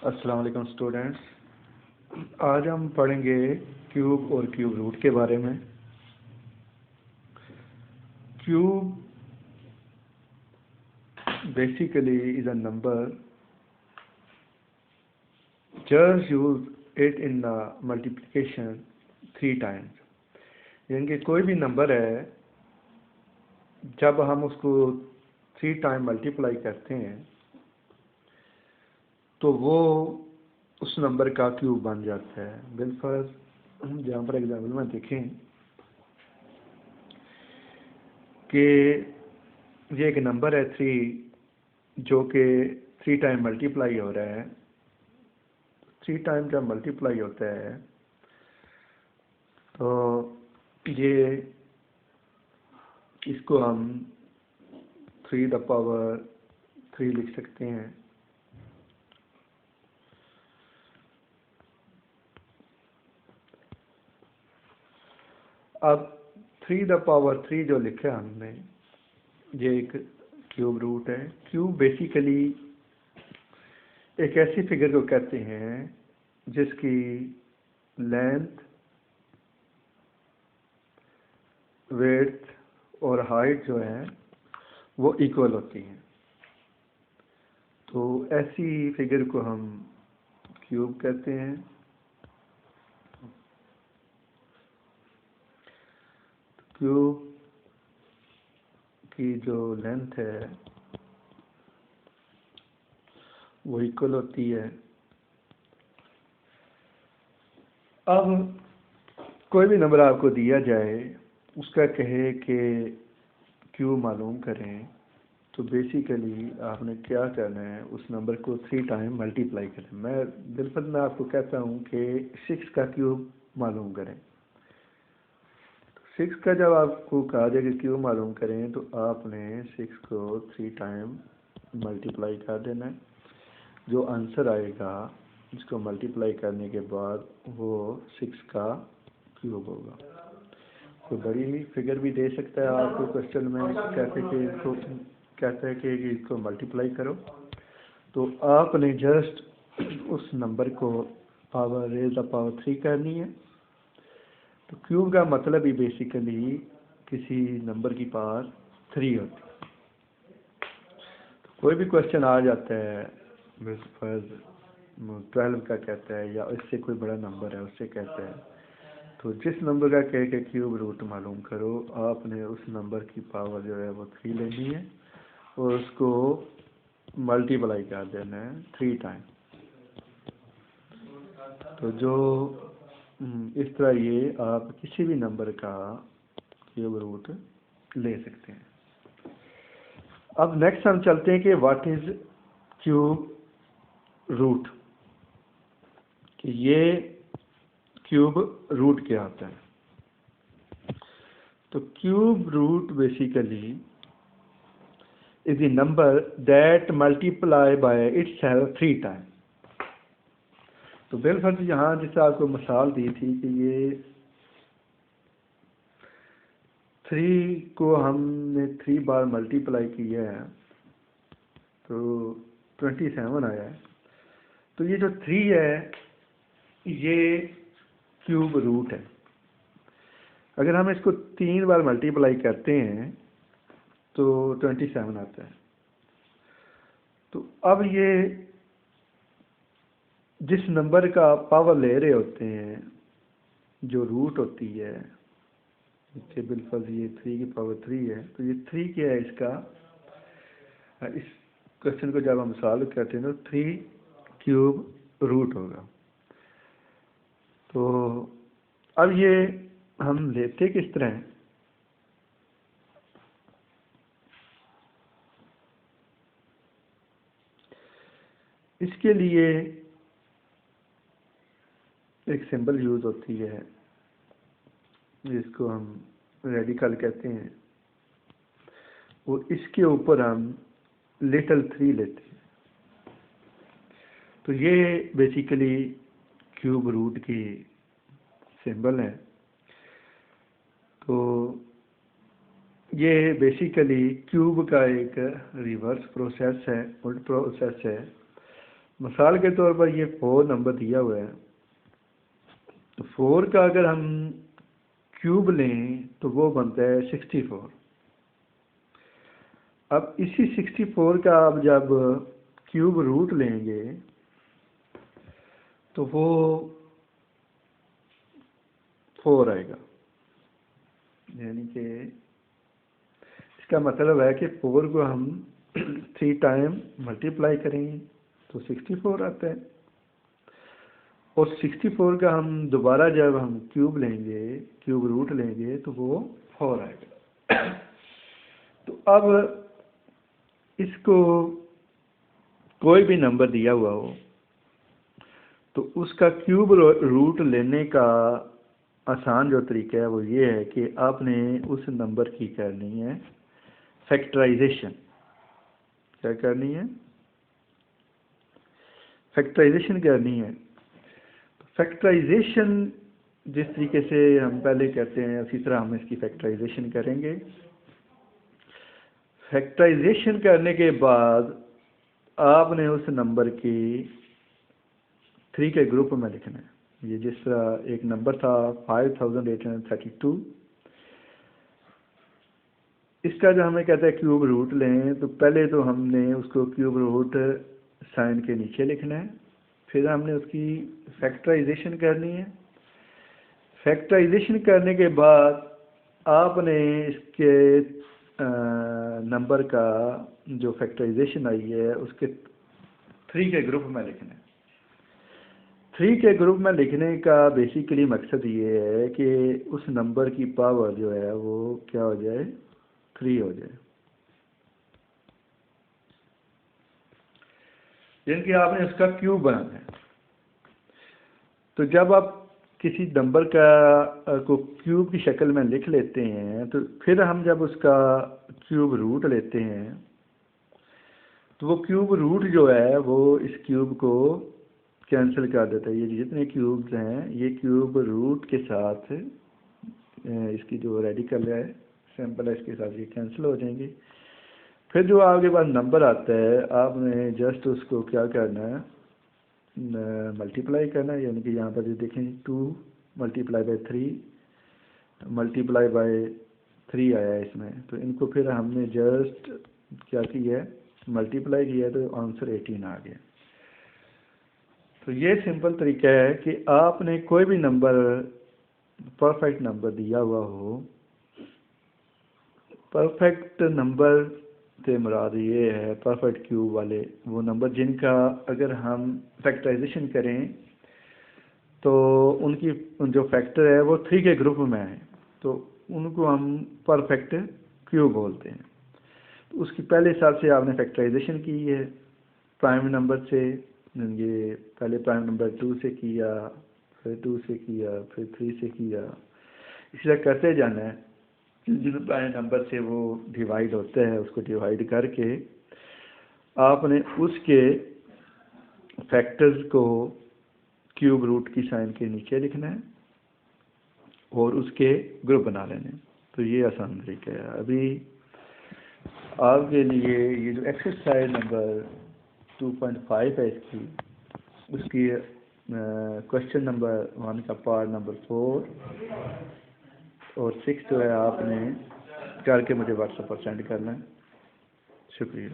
अस्सलाम वालेकुम स्टूडेंट्स। आज हम पढ़ेंगे क्यूब और क्यूब रूट के बारे में। Cube basically is a number just use it in the multiplication 3 times। यानी कि कोई भी नंबर है, जब हम उसको 3 टाइम मल्टीप्लाई करते हैं तो वो उस नंबर का क्यूब बन जाता है। बिलफर्ज जहाँ पर एग्जाम्पल में देखें कि ये एक नंबर है 3, जो कि 3 टाइम मल्टीप्लाई हो रहा है। 3 टाइम जब मल्टीप्लाई होता है तो ये इसको हम 3 लिख सकते हैं। अब 3 जो लिखा है हमने, ये एक क्यूब रूट है। क्यूब बेसिकली एक ऐसी फिगर को कहते हैं जिसकी लेंथ, विड्थ और हाइट जो है वो इक्वल होती हैं। तो ऐसी फिगर को हम क्यूब कहते हैं। क्यूब की जो लेंथ है वो इक्वल होती है। अब कोई भी नंबर आपको दिया जाए, उसका कहे कि क्यूब मालूम करें, तो बेसिकली आपने क्या करना है, उस नंबर को 3 टाइम मल्टीप्लाई करें। मैं आपको कहता हूँ कि 6 का क्यूब मालूम करें। 6 का जब आपको कहा जाए कि क्यूब मालूम करें, तो आपने 6 को 3 टाइम मल्टीप्लाई कर देना है। जो आंसर आएगा, इसको मल्टीप्लाई करने के बाद वो 6 का क्यूब होगा। तो बड़ी फिगर भी दे सकता है आपको क्वेश्चन में, कहते हैं कि इसको मल्टीप्लाई करो, तो आपने जस्ट उस नंबर को रेज़ द पावर 3 करनी है। तो क्यूब का मतलब ही बेसिकली किसी नंबर की पावर 3 होती है। तो कोई भी क्वेश्चन आ जाता है, 12 का कहता है, या इससे कोई बड़ा नंबर है उससे कहता है, तो जिस नंबर का कह के क्यूब रूट मालूम करो, आपने उस नंबर की पावर जो है वो 3 लेनी है और उसको मल्टीप्लाई कर देना है 3 टाइम। तो जो इस तरह ये आप किसी भी नंबर का क्यूब रूट ले सकते हैं। अब नेक्स्ट हम चलते हैं कि व्हाट इज क्यूब रूट, कि ये क्यूब रूट क्या होता है। तो cube root basically is the number that multiply by itself 3 time. तो बिलफर्ज यहाँ जैसे आपको मिसाल दी थी कि ये 3 को हमने 3 बार मल्टीप्लाई किया है तो 27 आया है। तो ये जो 3 है ये क्यूब रूट है। अगर हम इसको 3 बार मल्टीप्लाई करते हैं तो 27 आता है। तो अब ये जिस नंबर का पावर ले रहे होते हैं, जो रूट होती है, बिलफर्ज ये 3 की पावर 3 है, तो ये 3 क्या है इसका, इस क्वेश्चन को जब हम सॉल्व करते हैं तो 3 क्यूब रूट होगा। तो अब ये हम लेते किस तरह हैं, इसके लिए एक सिंबल यूज होती है जिसको हम रेडिकल कहते हैं, और इसके ऊपर हम लिटिल 3 लेते हैं। तो ये बेसिकली क्यूब रूट की सिंबल है। तो ये बेसिकली क्यूब का एक रिवर्स प्रोसेस है, उल्ट प्रोसेस है। मिसाल के तौर पर ये 4 नंबर दिया हुआ है, तो 4 का अगर हम क्यूब लें तो वो बनता है 64। अब इसी 64 का आप जब क्यूब रूट लेंगे तो वो 4 आएगा, यानी कि इसका मतलब है कि 4 को हम 3 टाइम मल्टीप्लाई करेंगे तो 64 आता है, और 64 का हम दोबारा जब हम क्यूब लेंगे, क्यूब रूट लेंगे तो वो 4 आएगा। तो अब इसको कोई भी नंबर दिया हुआ हो तो उसका क्यूब रूट लेने का आसान जो तरीका है वो ये है कि आपने उस नंबर की करनी है फैक्टराइजेशन। क्या करनी है? फैक्टराइजेशन करनी है। फैक्टराइजेशन जिस तरीके से हम पहले करते हैं उसी तरह हम इसकी फैक्टराइजेशन करेंगे। फैक्टराइजेशन करने के बाद आपने उस नंबर की 3 के ग्रुप में लिखना है। ये जिस तरह एक नंबर था 5832, इसका जो हमें कहता है क्यूब रूट लें, तो पहले तो हमने उसको क्यूब रूट साइन के नीचे लिखना है, फिर हमने उसकी फैक्टराइजेशन करनी है। फैक्टराइजेशन करने के बाद आपने इसके नंबर का जो फैक्टराइजेशन आई है उसके 3 के ग्रुप में लिखना है। 3 के ग्रुप में लिखने का बेसिकली मकसद ये है कि उस नंबर की पावर जो है वो क्या हो जाए, 3 हो जाए। यानी कि आपने उसका क्यूब बनाना है। तो जब आप किसी नंबर का को क्यूब की शक्ल में लिख लेते हैं तो फिर हम जब उसका क्यूब रूट लेते हैं तो वो क्यूब रूट जो है वो इस क्यूब को कैंसिल कर देता है। ये जितने क्यूब्स हैं ये क्यूब रूट के साथ इसकी जो रेडिकल है सैंपल है इसके साथ ये कैंसिल हो जाएंगे। फिर जो आपके पास नंबर आता है आपने जस्ट उसको क्या करना है, मल्टीप्लाई करना है। यानी कि यहाँ पर जो देखें 2 मल्टीप्लाई बाई 3 मल्टीप्लाई बाई 3 आया है इसमें, तो इनको फिर हमने जस्ट क्या किया है, मल्टीप्लाई किया, तो आंसर 18 आ गया। तो ये सिंपल तरीका है कि आपने कोई भी नंबर परफेक्ट नंबर दिया हुआ हो, परफेक्ट नंबर से मुराद ये है परफेक्ट क्यूब वाले वो नंबर जिनका अगर हम फैक्टराइजेशन करें तो उनकी जो फैक्टर है वो 3 के ग्रुप में है, तो उनको हम परफेक्ट क्यूब बोलते हैं। तो उसकी पहले हिसाब से आपने फैक्टराइजेशन की है प्राइम नंबर से, ये पहले प्राइम नंबर 2 से किया, फिर 2 से किया, फिर 3 से किया, इसी तरह करते जाना है। जिन प्राइम नंबर से वो डिवाइड होते हैं उसको डिवाइड करके आपने उसके फैक्टर्स को क्यूब रूट की साइन के नीचे लिखना है और उसके ग्रुप बना लेने। तो ये आसान तरीका है। अभी आपके लिए ये जो एक्सरसाइज नंबर 2.5 है उसकी क्वेश्चन नंबर 1 का पार्ट नंबर 4 और 6 जो है आपने करके मुझे व्हाट्सएप पर सेंड करना है। शुक्रिया।